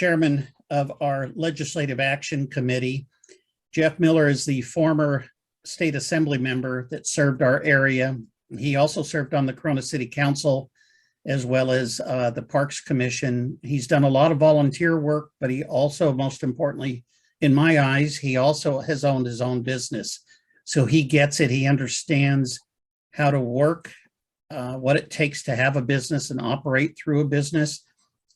chairman of our Legislative Action Committee. Jeff Miller is the former state assembly member that served our area. He also served on the Corona City Council as well as the Parks Commission. He's done a lot of volunteer work, but he also, most importantly, in my eyes, he also has owned his own business. So he gets it. He understands how to work, what it takes to have a business and operate through a business.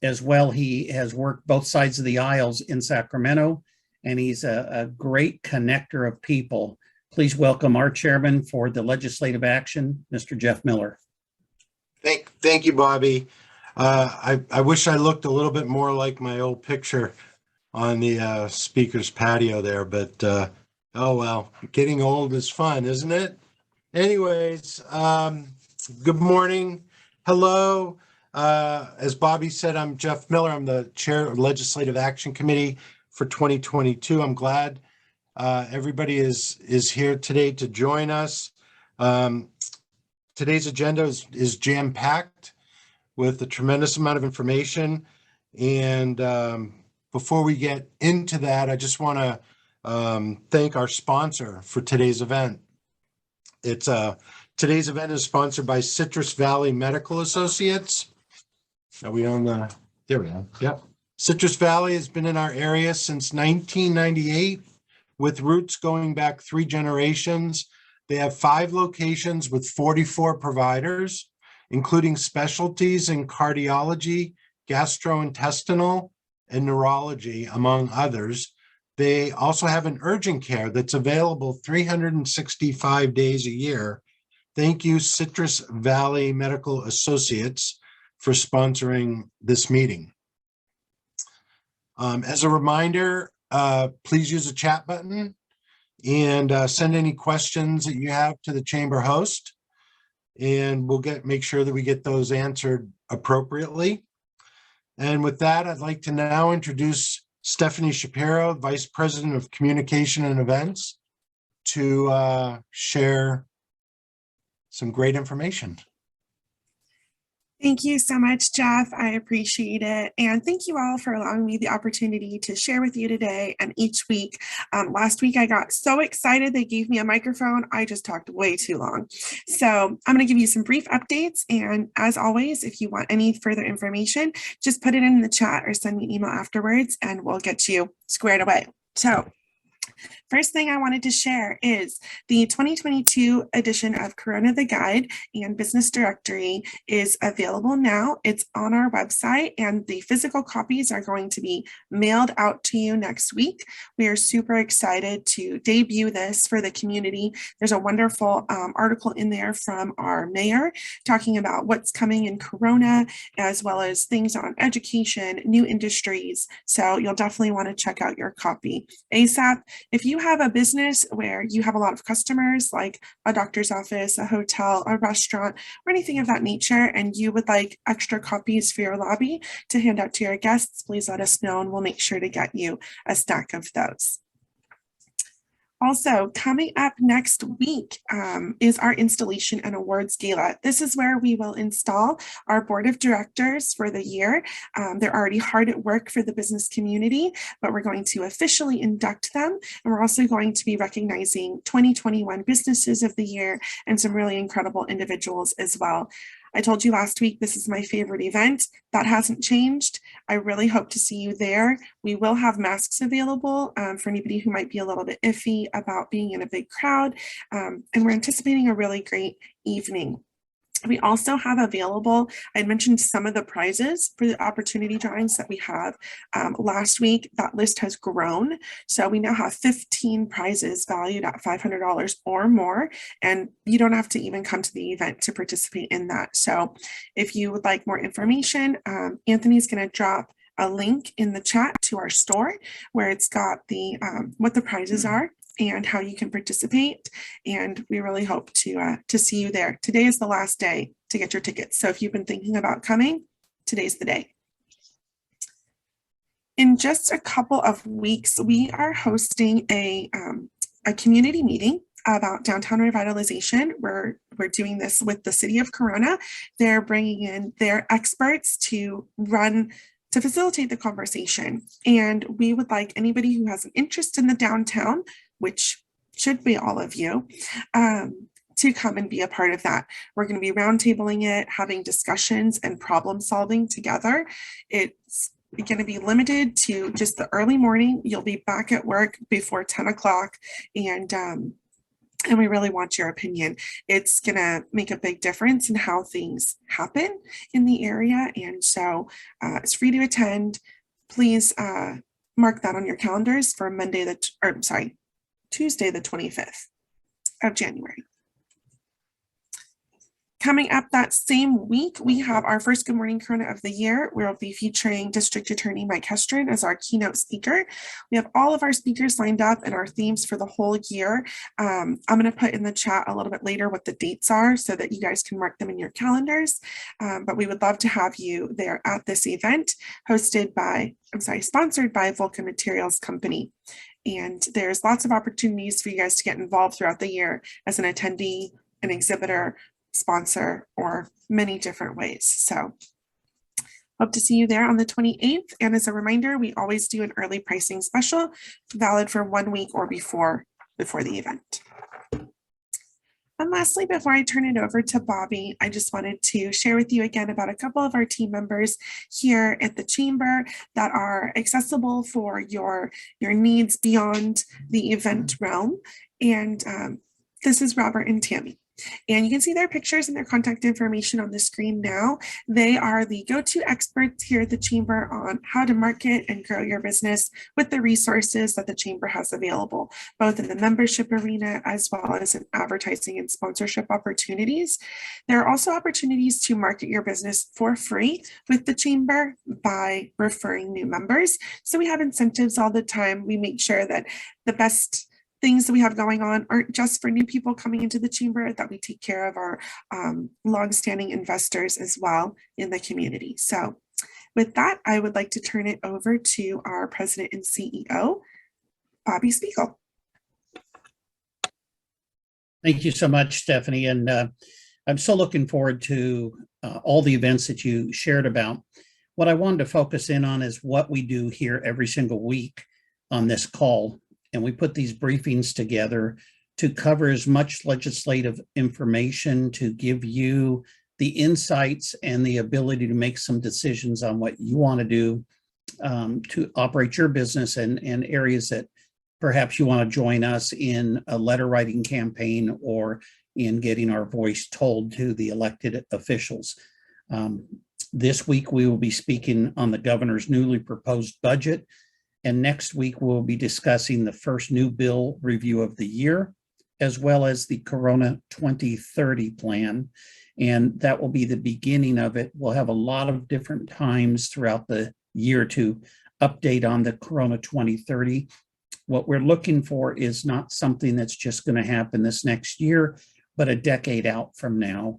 As well, he has worked both sides of the aisles in Sacramento, and he's a great connector of people. Please welcome our chairman for the Legislative Action, Mr. Jeff Miller. Thank you, Bobby. I wish I looked a little bit more like my old picture on the speaker's patio there, but oh well, getting old is fun, isn't it? Anyways, good morning. Hello. As Bobby said, I'm Jeff Miller. I'm the chair of Legislative Action Committee for 2022. I'm glad everybody is here today to join us. Today's agenda is jam-packed with a tremendous amount of information. And before we get into that, I just want to thank our sponsor for today's event. Today's event is sponsored by Citrus Valley Medical Associates. Are we on the, there we are, yep. Citrus Valley has been in our area since 1998 with roots going back 3 generations. They have 5 locations with 44 providers, including specialties in cardiology, gastrointestinal, and neurology, among others. They also have an urgent care that's available 365 days a year. Thank you, Citrus Valley Medical Associates, for sponsoring this meeting. As a reminder, please use the chat button and send any questions that you have to the chamber host, and we'll make sure that we get those answered appropriately. And with that, I'd like to now introduce Stephanie Shapiro, Vice President of Communication and Events, to share some great information. Thank you so much, Jeff. I appreciate it. And thank you all for allowing me the opportunity to share with you today and each week. Last week, I got so excited they gave me a microphone. I just talked way too long. So I'm going to give you some brief updates. And as always, if you want any further information, just put it in the chat or send me an email afterwards and we'll get you squared away. So first thing I wanted to share is the 2022 edition of Corona the Guide and Business Directory is available now. It's on our website and the physical copies are going to be mailed out to you next week. We are super excited to debut this for the community. There's a wonderful article in there from our mayor talking about what's coming in Corona, as well as things on education, new industries. So you'll definitely want to check out your copy ASAP. If you have a business where you have a lot of customers, like a doctor's office, a hotel, a restaurant, or anything of that nature, and you would like extra copies for your lobby to hand out to your guests, please let us know and we'll make sure to get you a stack of those. Also, coming up next week is our installation and awards gala. This is where we will install our board of directors for the year. They're already hard at work for the business community, but we're going to officially induct them. And we're also going to be recognizing 2021 businesses of the year and some really incredible individuals as well. I told you last week, this is my favorite event. That hasn't changed. I really hope to see you there. We will have masks available for anybody who might be a little bit iffy about being in a big crowd. And we're anticipating a really great evening. We also have available, I mentioned some of the prizes for the opportunity drawings that we have last week. That list has grown. So we now have 15 prizes valued at $500 or more, and you don't have to even come to the event to participate in that. So if you would like more information, Anthony's going to drop a link in the chat to our store where it's got the what the prizes are and how you can participate. And we really hope to see you there. Today is the last day to get your tickets. So if you've been thinking about coming, today's the day. In just a couple of weeks, we are hosting a community meeting about downtown revitalization. We're doing this with the city of Corona. They're bringing in their experts to to facilitate the conversation. And we would like anybody who has an interest in the downtown, which should be all of you, to come and be a part of that. We're going to be roundtabling it, having discussions and problem solving together. It's going to be limited to just the early morning. You'll be back at work before 10 o'clock, and we really want your opinion. It's going to make a big difference in how things happen in the area. And so it's free to attend. Please mark that on your calendars for Tuesday, the 25th of January. Coming up that same week, we have our first Good Morning Corona of the year. We'll be featuring District Attorney Mike Hestron as our keynote speaker. We have all of our speakers lined up and our themes for the whole year. I'm going to put in the chat a little bit later what the dates are so that you guys can mark them in your calendars. But we would love to have you there at this event sponsored by Vulcan Materials Company. And there's lots of opportunities for you guys to get involved throughout the year as an attendee, an exhibitor, sponsor, or many different ways. So hope to see you there on the 28th. And as a reminder, we always do an early pricing special, valid for 1 week or before the event. And lastly, before I turn it over to Bobby, I just wanted to share with you again about a couple of our team members here at the Chamber that are accessible for your needs beyond the event realm. And this is Robert and Tammy. And you can see their pictures and their contact information on the screen now. They are the go-to experts here at the Chamber on how to market and grow your business with the resources that the Chamber has available, both in the membership arena as well as in advertising and sponsorship opportunities. There are also opportunities to market your business for free with the Chamber by referring new members. So we have incentives all the time. We make sure that the best things that we have going on aren't just for new people coming into the Chamber, that we take care of our longstanding investors as well in the community. So with that, I would like to turn it over to our President and CEO, Bobby Spiegel. Thank you so much, Stephanie. And I'm so looking forward to all the events that you shared about. What I wanted to focus in on is what we do here every single week on this call. And we put these briefings together to cover as much legislative information to give you the insights and the ability to make some decisions on what you want to do to operate your business and areas that perhaps you want to join us in a letter writing campaign or in getting our voice told to the elected officials. This week, we will be speaking on the governor's newly proposed budget. And next week, we'll be discussing the first new bill review of the year, as well as the Corona 2030 plan. And that will be the beginning of it. We'll have a lot of different times throughout the year to update on the Corona 2030. What we're looking for is not something that's just going to happen this next year, but a decade out from now,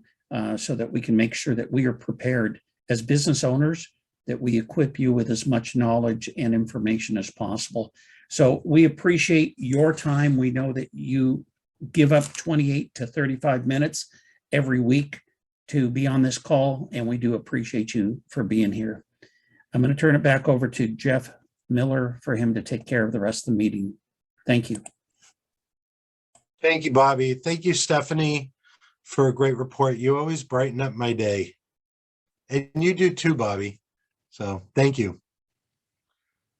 so that we can make sure that we are prepared as business owners, that we equip you with as much knowledge and information as possible. So we appreciate your time. We know that you give up 28 to 35 minutes every week to be on this call, and we do appreciate you for being here. I'm going to turn it back over to Jeff Miller for him to take care of the rest of the meeting. Thank you. Thank you, Bobby. Thank you, Stephanie, for a great report. You always brighten up my day. And you do too, Bobby. So thank you.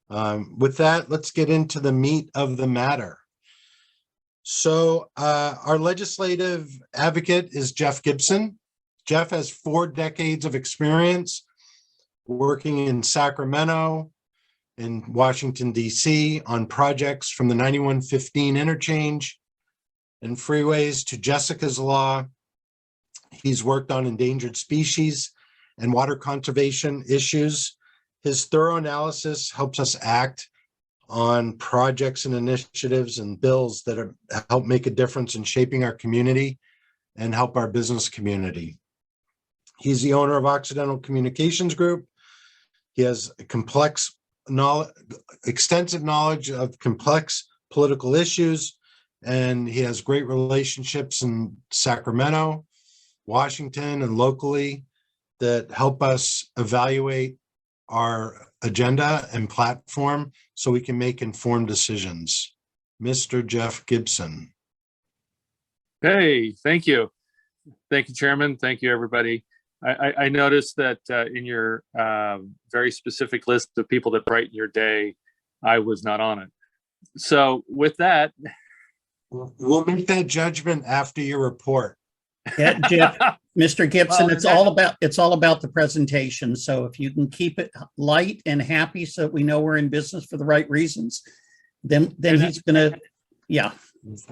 With that, let's get into the meat of the matter. So our legislative advocate is Jeff Gibson. Jeff has 4 decades of experience working in Sacramento, in Washington, D.C. on projects from the 9115 interchange and freeways to Jessica's Law. He's worked on endangered species and water conservation issues. His thorough analysis helps us act on projects and initiatives and bills that help make a difference in shaping our community and help our business community. He's the owner of Occidental Communications Group. He has extensive knowledge of complex political issues, and he has great relationships in Sacramento, Washington, and locally that help us evaluate our agenda and platform so we can make informed decisions. Mr. Jeff Gibson. Hey, thank you. Thank you, Chairman. Thank you, everybody. I noticed that in your very specific list of people that brighten your day, I was not on it. So with that, We'll make that judgment after your report. Yeah, Jeff, Mr. Gibson, Well, it's all about the presentation. So if you can keep it light and happy so that we know we're in business for the right reasons, then he's gonna, yeah.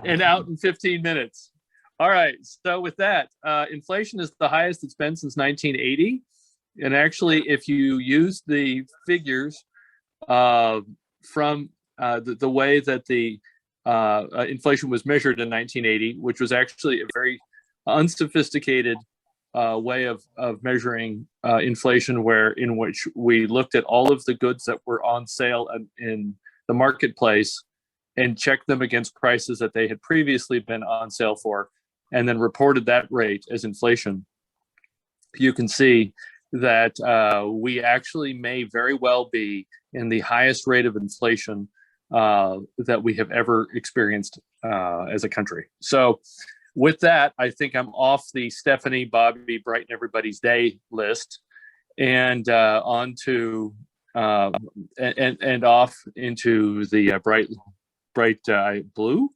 and out in 15 minutes. All right. So with that, inflation is the highest it's been since 1980. And actually, if you use the figures from the way that the inflation was measured in 1980, which was actually a very unsophisticated way of measuring inflation, in which we looked at all of the goods that were on sale in the marketplace and checked them against prices that they had previously been on sale for, and then reported that rate as inflation. You can see that we actually may very well be in the highest rate of inflation that we have ever experienced as a country. So with that, I think I'm off the Stephanie, Bobby, brighten everybody's day list and on to and off into the bright blue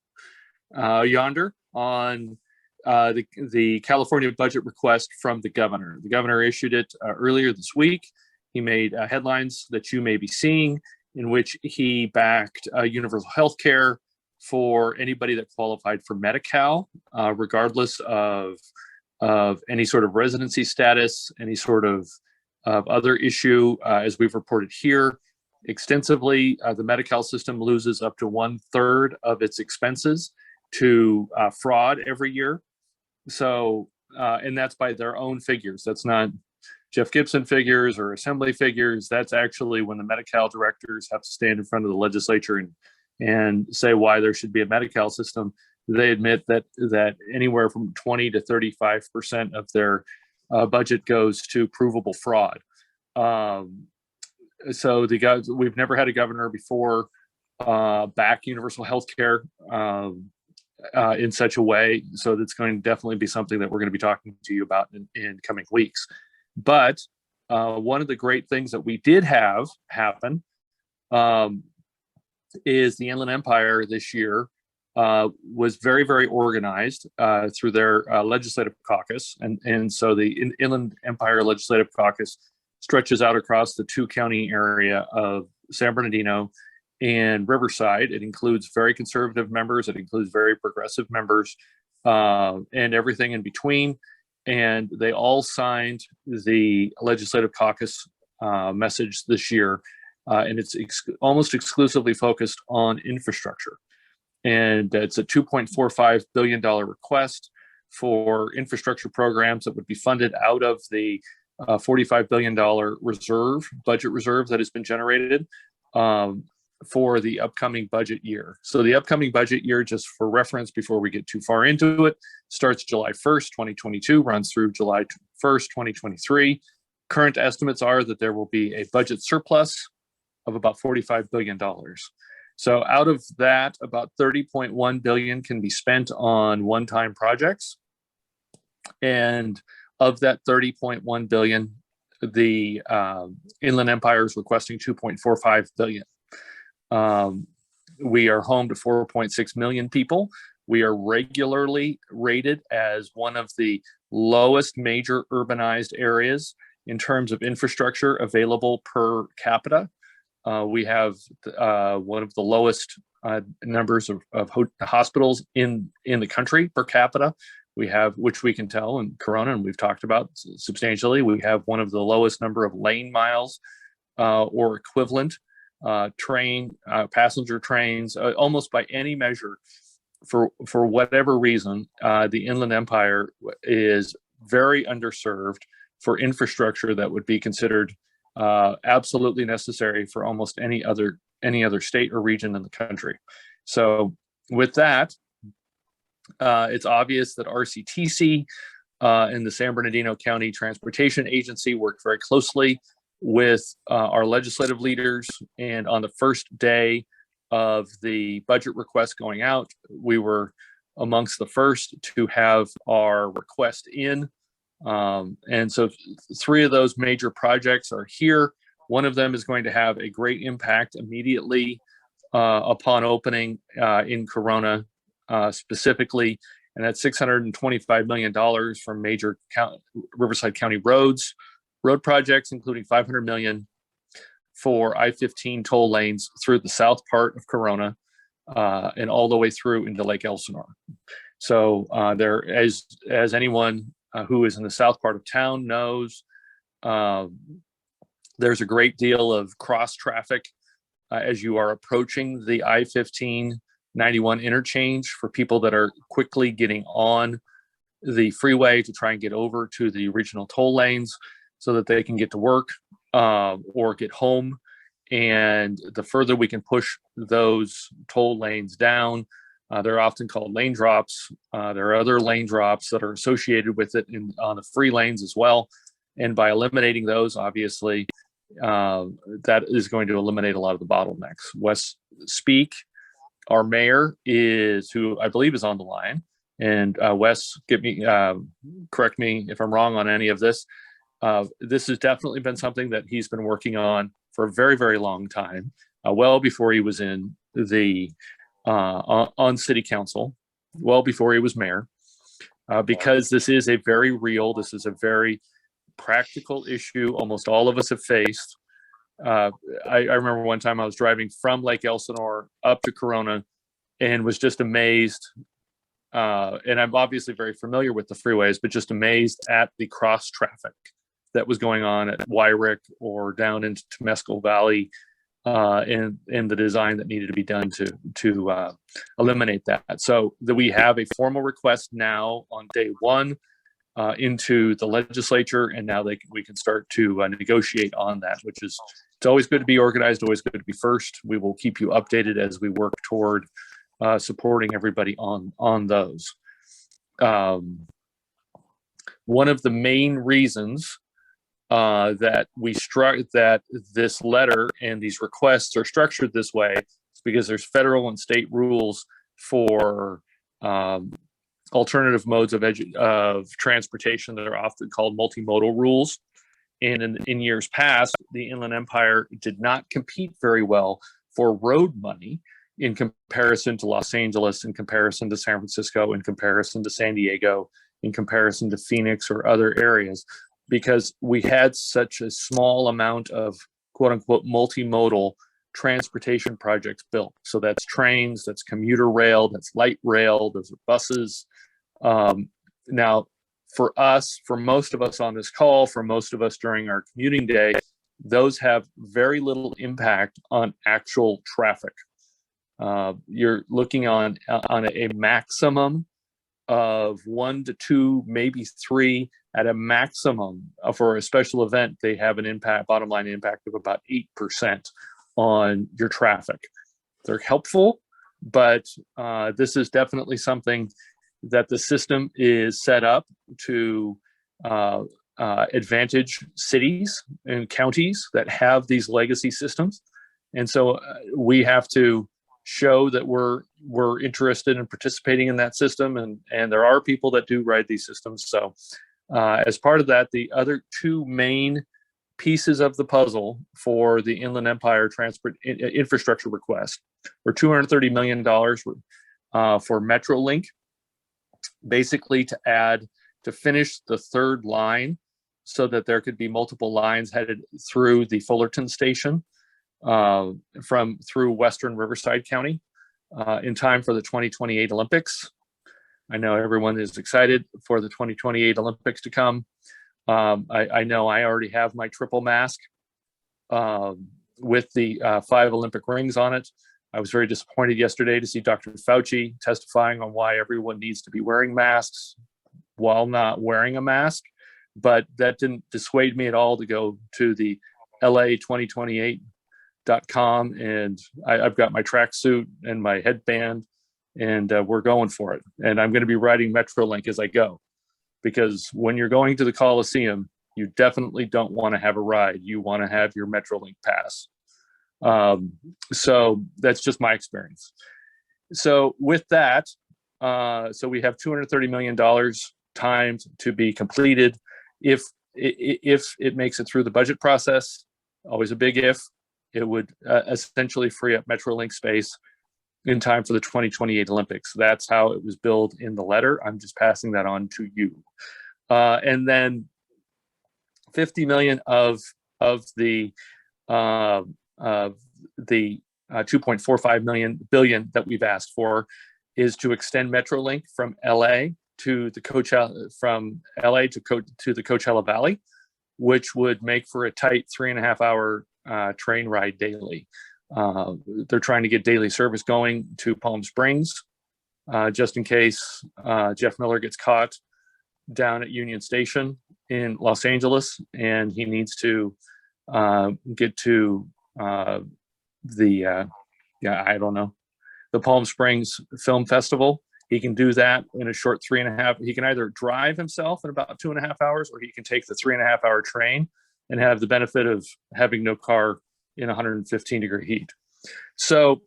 yonder on the California budget request from the governor. The governor issued it earlier this week. He made headlines that you may be seeing, in which he backed universal health care for anybody that qualified for Medi-Cal, regardless of any sort of residency status, any sort of other issue. As we've reported here extensively, the Medi-Cal system loses up to 1/3 of its expenses to fraud every year. So, and that's by their own figures. That's not Jeff Gibson figures or assembly figures. That's actually when the Medi-Cal directors have to stand in front of the legislature and say why there should be a Medi-Cal system. They admit that anywhere from 20 to 35% of their budget goes to provable fraud. So we've never had a governor before back universal health care in such a way. So that's going to definitely be something that we're going to be talking to you about in coming weeks. But one of the great things that we did have happen is the Inland Empire this year was very, very organized through their legislative caucus. And so the Inland Empire Legislative Caucus stretches out across the 2-county area of San Bernardino and Riverside. It includes very conservative members. It includes very progressive members and everything in between. And they all signed the legislative caucus message this year. And it's almost exclusively focused on infrastructure. And it's a $2.45 billion request for infrastructure programs that would be funded out of the $45 billion budget reserve that has been generated for the upcoming budget year. So the upcoming budget year, just for reference, before we get too far into it, starts July 1st, 2022, runs through July 1st, 2023. Current estimates are that there will be a budget surplus of about $45 billion. So out of that, about $30.1 billion can be spent on one-time projects. And of that $30.1 billion, the Inland Empire is requesting $2.45 billion. We are home to 4.6 million people. We are regularly rated as one of the lowest major urbanized areas in terms of infrastructure available per capita. We have one of the lowest numbers of hospitals in the country per capita. We have, which we can tell in Corona, and we've talked about substantially, we have one of the lowest number of lane miles or equivalent passenger trains, almost by any measure. For whatever reason, the Inland Empire is very underserved for infrastructure that would be considered absolutely necessary for almost any other state or region in the country. So with that, it's obvious that RCTC and the San Bernardino County Transportation Agency worked very closely with our legislative leaders. And on the first day of the budget request going out, we were amongst the first to have our request in. And so 3 of those major projects are here. One of them is going to have a great impact immediately upon opening in Corona specifically, and that's $625 million from major Riverside County road projects, including $500 million for I-15 toll lanes through the south part of Corona and all the way through into Lake Elsinore. So there, as anyone who is in the south part of town knows, there's a great deal of cross traffic as you are approaching the I-15 91 interchange for people that are quickly getting on the freeway to try and get over to the regional toll lanes so that they can get to work or get home. And the further we can push those toll lanes down, they're often called lane drops. There are other lane drops that are associated with it on the free lanes as well. And by eliminating those, obviously, that is going to eliminate a lot of the bottlenecks. Wes Speak, our mayor, who I believe is on the line. And Wes, correct me if I'm wrong on any of this. This has definitely been something that he's been working on for a very, very long time, well before he was in on city council, well before he was mayor, because this is a very very practical issue almost all of us have faced. I remember one time I was driving from Lake Elsinore up to Corona and was just amazed. And I'm obviously very familiar with the freeways, but just amazed at the cross traffic that was going on at Wyrick or down into Temescal Valley, and the design that needed to be done to eliminate that. So that we have a formal request now on day one into the legislature, and now we can start to negotiate on that, which is, it's always good to be organized, always good to be first. We will keep you updated as we work toward supporting everybody on those. One of the main reasons that this letter and these requests are structured this way is because there's federal and state rules for alternative modes of transportation that are often called multimodal rules. And in years past, the Inland Empire did not compete very well for road money in comparison to Los Angeles, in comparison to San Francisco, in comparison to San Diego, in comparison to Phoenix or other areas, because we had such a small amount of quote unquote multimodal transportation projects built. So that's trains, that's commuter rail, that's light rail, those are buses. Now, for most of us on this call, for most of us during our commuting day, those have very little impact on actual traffic. You're looking on a maximum of 1 to 2, maybe 3 at a maximum. For a special event, they have an bottom line impact of about 8% on your traffic. They're helpful, but this is definitely something that the system is set up to advantage cities and counties that have these legacy systems. And so we have to show that we're interested in participating in that system, and there are people that do ride these systems. So as part of that, the other 2 main pieces of the puzzle for the Inland Empire transport infrastructure request were $230 million for MetroLink, basically to finish the 3rd line so that there could be multiple lines headed through the Fullerton station through Western Riverside County in time for the 2028 Olympics. I know everyone is excited for the 2028 Olympics to come. I know I already have my triple mask with the 5 Olympic rings on it. I was very disappointed yesterday to see Dr. Fauci testifying on why everyone needs to be wearing masks while not wearing a mask. But that didn't dissuade me at all to go to the LA2028.com, and I've got my tracksuit and my headband, and we're going for it. And I'm going to be riding MetroLink as I go, because when you're going to the Coliseum, You definitely don't want to have a ride. You want to have your Metrolink pass. So that's just my experience. So with that, so we have $230 million timed to be completed. If it makes it through the budget process, always a big if, it would essentially free up Metrolink space in time for the 2028 Olympics. That's how it was billed in the letter. I'm just passing that on to you. And then 50 million of the 2.45 billion that we've asked for is to extend Metrolink from LA to the Coachella, to the Coachella Valley, which would make for a tight 3.5 hour train ride daily. They're trying to get daily service going to Palm Springs, just in case Jeff Miller gets caught down at Union Station in Los Angeles and he needs to get to the Palm Springs Film Festival. He can do that in a short 3.5. He can either drive himself in about 2.5 hours, or he can take the 3.5 hour train and have the benefit of having no car in 115-degree heat. So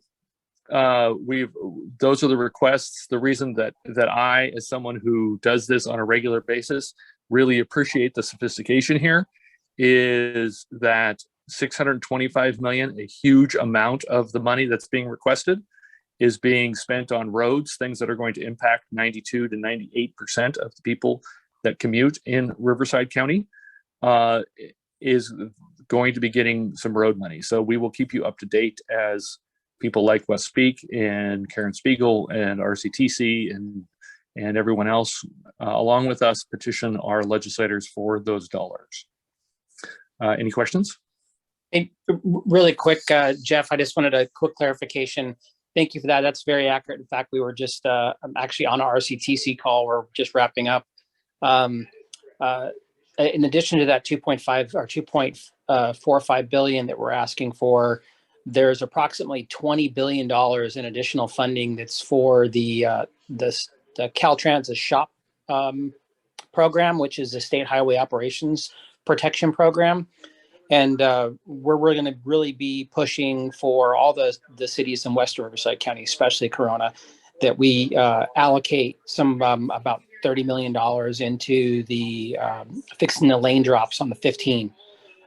those are the requests. The reason that I, as someone who does this on a regular basis, really appreciate the sophistication here is that 625 million, a huge amount of the money that's being requested, is being spent on roads, things that are going to impact 92 to 98% of the people that commute in Riverside County, is going to be getting some road money. So we will keep you up to date as people like West Speak and Karen Spiegel and RCTC and everyone else, along with us, petition our legislators for those dollars. Any questions? Hey, really quick, Jeff, I just wanted a quick clarification. Thank you for that. That's very accurate. In fact, we were just actually on our RCTC call. We're just wrapping up. In addition to that 2.5 or 2.45 billion that we're asking for, there's approximately $20 billion in additional funding that's for the Caltrans SHOP program, which is the State Highway Operations Protection Program. And we're going to really be pushing for all the cities in West Riverside County, especially Corona, that we allocate some about $30 million into the fixing the lane drops on the 15.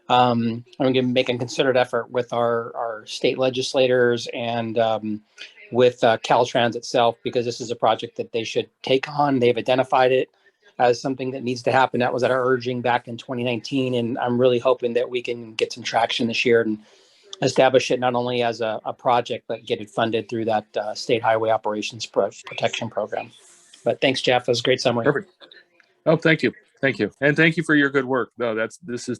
I'm going to make a concerted effort with our state legislators and with Caltrans itself, because this is a project that they should take on. They've identified it as something that needs to happen. That was at our urging back in 2019. And I'm really hoping that we can get some traction this year and establish it not only as a project, but get it funded through that State Highway Operations Protection Program. But thanks, Jeff. That was a great summary. Perfect. Oh, thank you. Thank you. And thank you for your good work. No, this is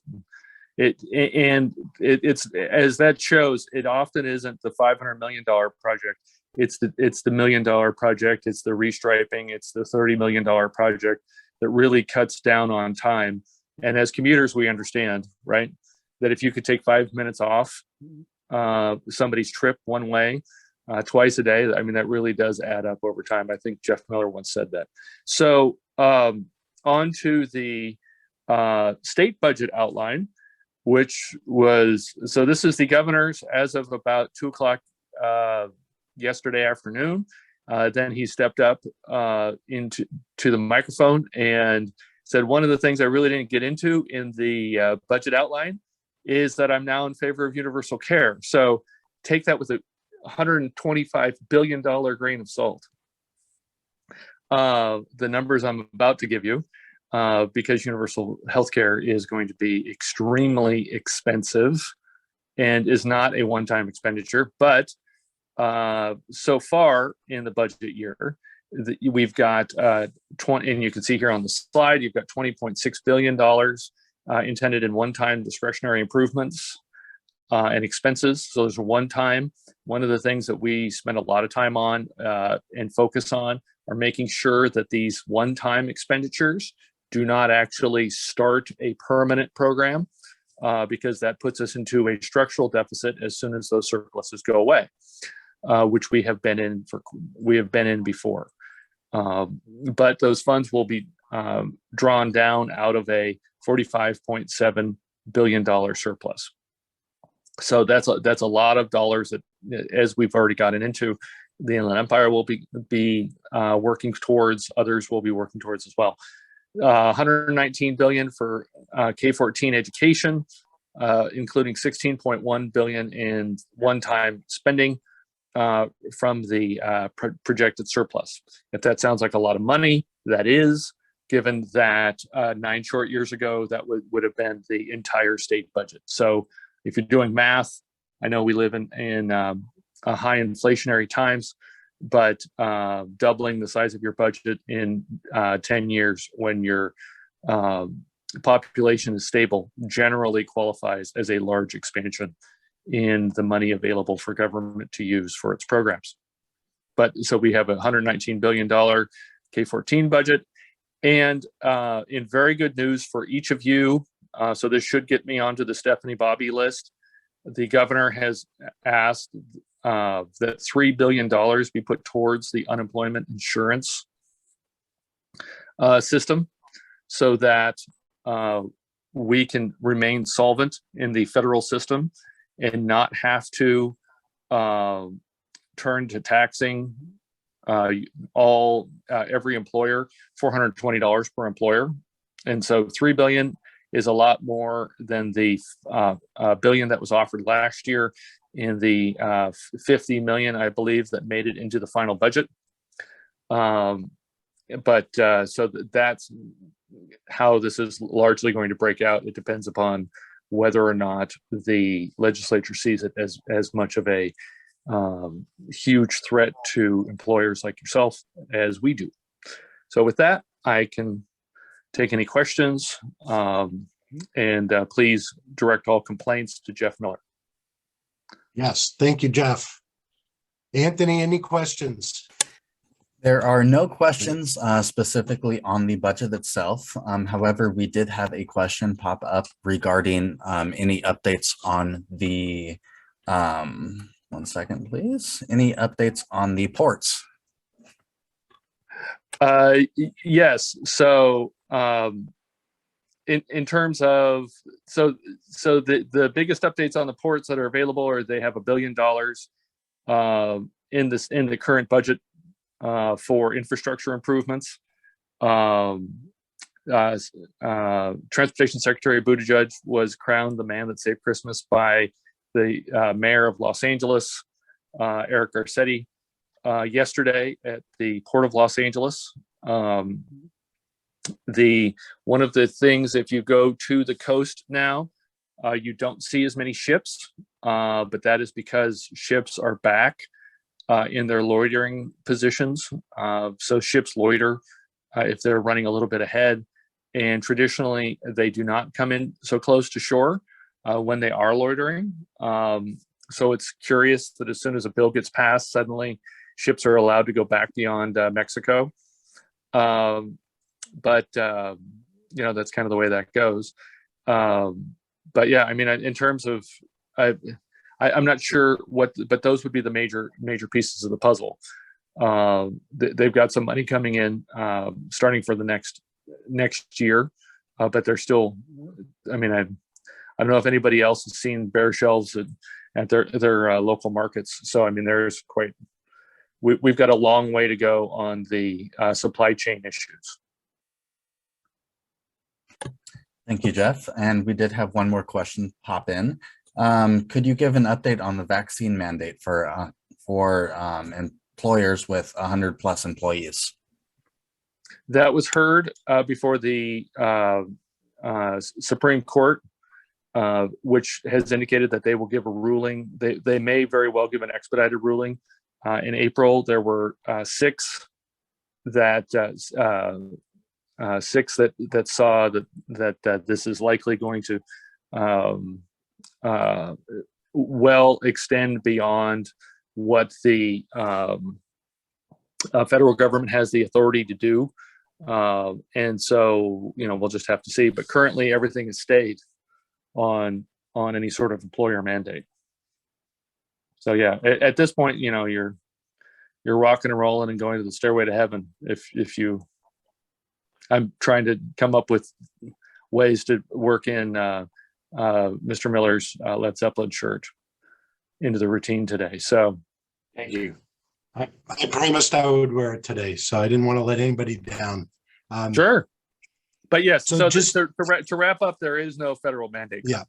it. And it's, as that shows, it often isn't the $500 million project. It's the $1 million project. It's the restriping. It's the $30 million project that really cuts down on time. And as commuters, we understand, right, that if you could take 5 minutes off somebody's trip one way twice a day, I mean, that really does add up over time. I think Jeff Miller once said that. So on to the state budget outline, which was, so this is the governor's as of about 2 o'clock yesterday afternoon. Then he stepped up into the microphone and said, one of the things I really didn't get into in the budget outline is that I'm now in favor of universal care. So take that with a $125 billion grain of salt. The numbers I'm about to give you, because universal healthcare is going to be extremely expensive and is not a one-time expenditure, but so far in the budget year, we've got 20, and you can see here on the slide, you've got $20.6 billion intended in one-time discretionary improvements and expenses. So there's a one-time. One of the things that we spend a lot of time on and focus on are making sure that these one-time expenditures do not actually start a permanent program, because that puts us into a structural deficit as soon as those surpluses go away. Which we have been in before, but those funds will be drawn down out of a $45.7 billion surplus. So that's a lot of dollars that, as we've already gotten into, the Inland Empire will be working towards. Others will be working towards as well. 119 billion for K-14 education, including 16.1 billion in one-time spending from the projected surplus. If that sounds like a lot of money, that is, given that 9 short years ago, that would have been the entire state budget. So if you're doing math, I know we live in high inflationary times, but doubling the size of your budget in 10 years when your population is stable generally qualifies as a large expansion in the money available for government to use for its programs. But so we have a $119 billion K-14 budget. And in very good news for each of you, so this should get me onto the Stephanie Bobby list. The governor has asked that $3 billion be put towards the unemployment insurance system so that we can remain solvent in the federal system and not have to turn to taxing every employer $420 per employer. And so $3 billion is a lot more than the billion that was offered last year in the 50 million, I believe, that made it into the final budget. So that's how this is largely going to break out. It depends upon whether or not the legislature sees it as much of a huge threat to employers like yourself as we do. So with that, I can take any questions, and please direct all complaints to Jeff Miller. Yes, thank you, Jeff. Anthony, any questions? There are no questions specifically on the budget itself. However, we did have a question pop up regarding any updates on the, one second, please. Any updates on the ports? Yes. So in terms of, so the biggest updates on the ports that are available are they have $1 billion in the current budget for infrastructure improvements. Transportation Secretary Buttigieg was crowned the man that saved Christmas by the mayor of Los Angeles, Eric Garcetti, yesterday at the Port of Los Angeles. One of the things, if you go to the coast now, you don't see as many ships, but that is because ships are back in their loitering positions. So ships loiter if they're running a little bit ahead, and traditionally they do not come in so close to shore when they are loitering. So it's curious that as soon as a bill gets passed, suddenly ships are allowed to go back beyond Mexico. But you know, that's kind of the way that goes. But yeah, I mean, in terms of, I'm not sure but those would be the major pieces of the puzzle. They've got some money coming in starting for the next year, but they're still, I mean, I don't know if anybody else has seen bare shelves at their local markets. So I mean, there's we've got a long way to go on the supply chain issues. Thank you, Jeff. And we did have one more question pop in. Could you give an update on the vaccine mandate for employers with 100+ employees? That was heard before the Supreme Court, which has indicated that they will give a ruling. They may very well give an expedited ruling. In April, there were six that saw that this is likely going to well extend beyond what the federal government has the authority to do. And so, you know, we'll just have to see. But currently, everything has stayed on any sort of employer mandate. So yeah, at this point, you know, you're rocking and rolling and going to the stairway to heaven. If you, I'm trying to come up with ways to work in Mr. Miller's Led Zeppelin shirt into the routine today. So thank you. I promised I would wear it today, so I didn't want to let anybody down. Sure. But yes, So so just- to wrap up, there is no federal mandate. Yeah.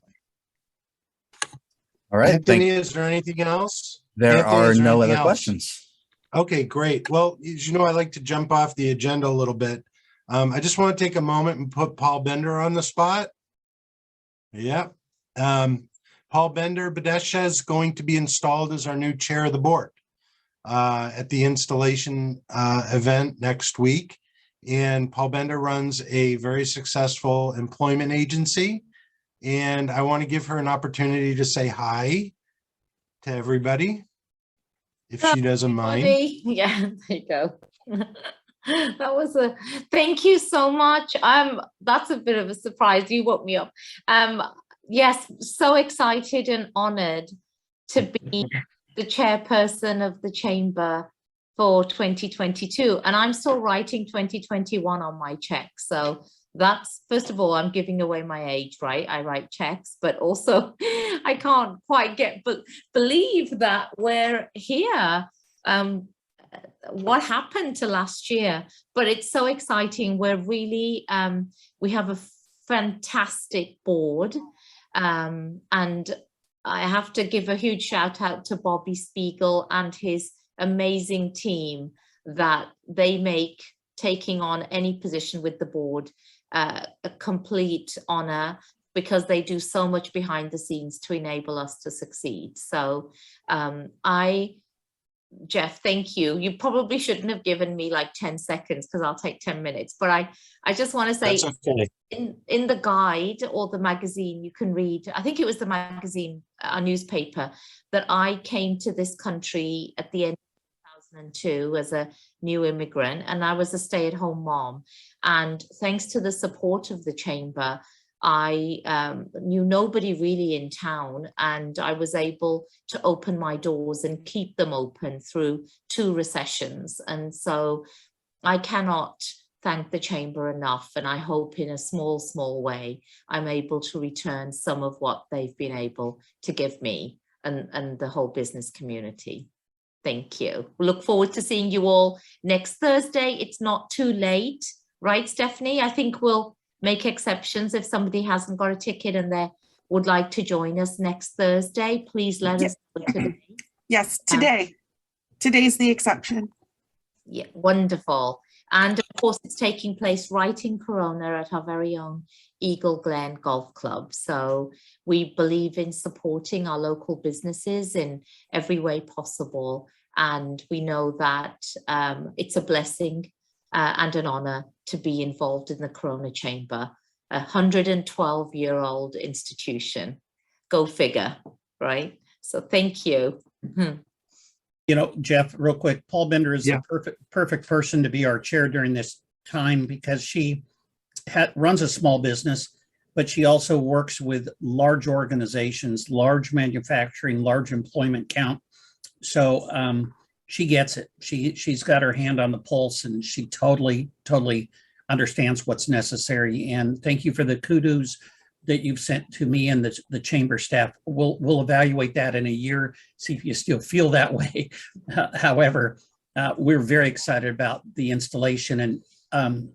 All right, Anthony, is there anything else? there Anthony, are is there no anything other else? questions. Okay, great. Well, as you know, I like to jump off the agenda a little bit. I just want to take a moment and put Paul Bender on the spot. Yep. Paul Bender Badesha is going to be installed as our new chair of the board at the installation event next week. And Paul Bender runs a very successful employment agency. And I want to give her an opportunity to say hi to everybody, if she doesn't mind. Everybody. Yeah, there you go. That was thank you so much. That's a bit of a surprise. You woke me up. Yes, so excited and honored to be the chairperson of the chamber for 2022. And I'm still writing 2021 on my check. So that's, first of all, I'm giving away my age, right? I write checks, but also I can't quite believe that we're here. What happened to last year? But it's so exciting. We're really, we have a fantastic board. And I have to give a huge shout out to Bobby Spiegel and his amazing team, that they make taking on any position with the board a complete honor, because they do so much behind the scenes to enable us to succeed. So Jeff, thank you. You probably shouldn't have given me like 10 seconds, because I'll take 10 minutes. But I just want to say, That's okay. in the guide or the magazine, you can read, I think it was the magazine, a newspaper, that I came to this country at the end of 2002 as a new immigrant, and I was a stay-at-home mom. And thanks to the support of the chamber, I knew nobody really in town, and I was able to open my doors and keep them open through 2 recessions. And so I cannot thank the chamber enough, and I hope in a small way I'm able to return some of what they've been able to give me and the whole business community. Thank you. We look forward to seeing you all next Thursday. It's not too late, right, Stephanie? I think we'll make exceptions if somebody hasn't got a ticket and they would like to join us next Thursday. Please let us know today. Yes, today. Today's the exception. Yeah, wonderful. And of course, it's taking place right in Corona at our very own Eagle Glen Golf Club. So we believe in supporting our local businesses in every way possible. And we know that it's a blessing and an honor to be involved in the Corona Chamber, a 112-year-old institution. Go figure, right? So thank you. You know, Jeff, real quick, Paul Bender is Yeah. the perfect person to be our chair during this time, because she runs a small business, but she also works with large organizations, large manufacturing, large employment count. So she gets it. She's got her hand on the pulse, and she totally understands what's necessary. And thank you for the kudos that you've sent to me and the chamber staff. We'll evaluate that in a year, see if you still feel that way. However, we're very excited about the installation, and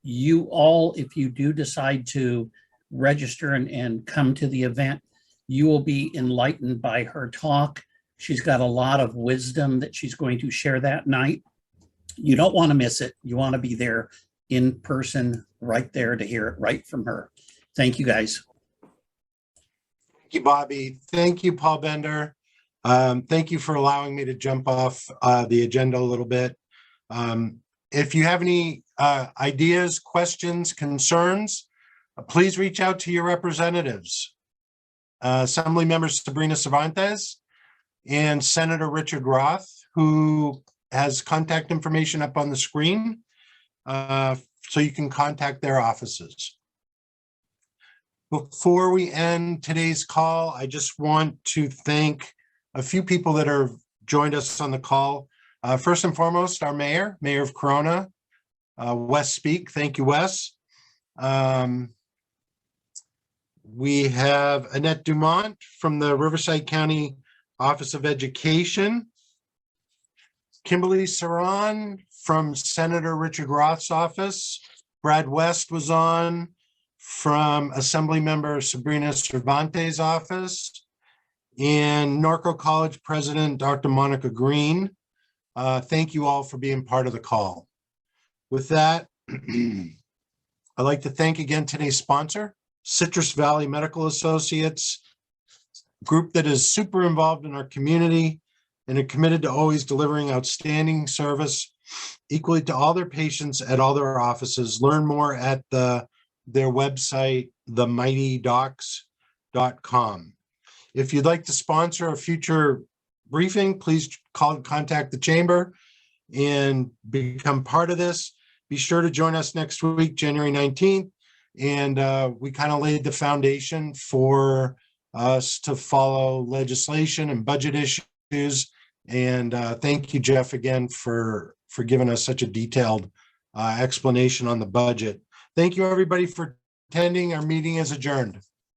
you all, if you do decide to register and come to the event, you will be enlightened by her talk. She's got a lot of wisdom that she's going to share that night. You don't want to miss it. You want to be there in person, right there, to hear it right from her. Thank you, guys. Thank you, Bobby. Thank you, Paul Bender. Thank you for allowing me to jump off the agenda a little bit. If you have any ideas, questions, concerns, please reach out to your representatives. Assembly Member Sabrina Cervantes and Senator Richard Roth, who has contact information up on the screen, so you can contact their offices. Before we end today's call, I just want to thank a few people that have joined us on the call. First and foremost, our Mayor of Corona, Wes Speak. Thank you, Wes. We have Annette Dumont from the Riverside County Office of Education. Kimberly Saran from Senator Richard Roth's office. Brad West was on from Assemblymember Sabrina Cervantes' office. And Norco College President, Dr. Monica Green. Thank you all for being part of the call. With that, I'd like to thank again today's sponsor, Citrus Valley Medical Associates, group that is super involved in our community and are committed to always delivering outstanding service equally to all their patients at all their offices. Learn more at their website, themightydocs.com. If you'd like to sponsor a future briefing, please contact the chamber and become part of this. Be sure to join us next week, January 19th. And we kind of laid the foundation for us to follow legislation and budget issues. And thank you, Jeff, again for giving us such a detailed explanation on the budget. Thank you, everybody, for attending. Our meeting is adjourned.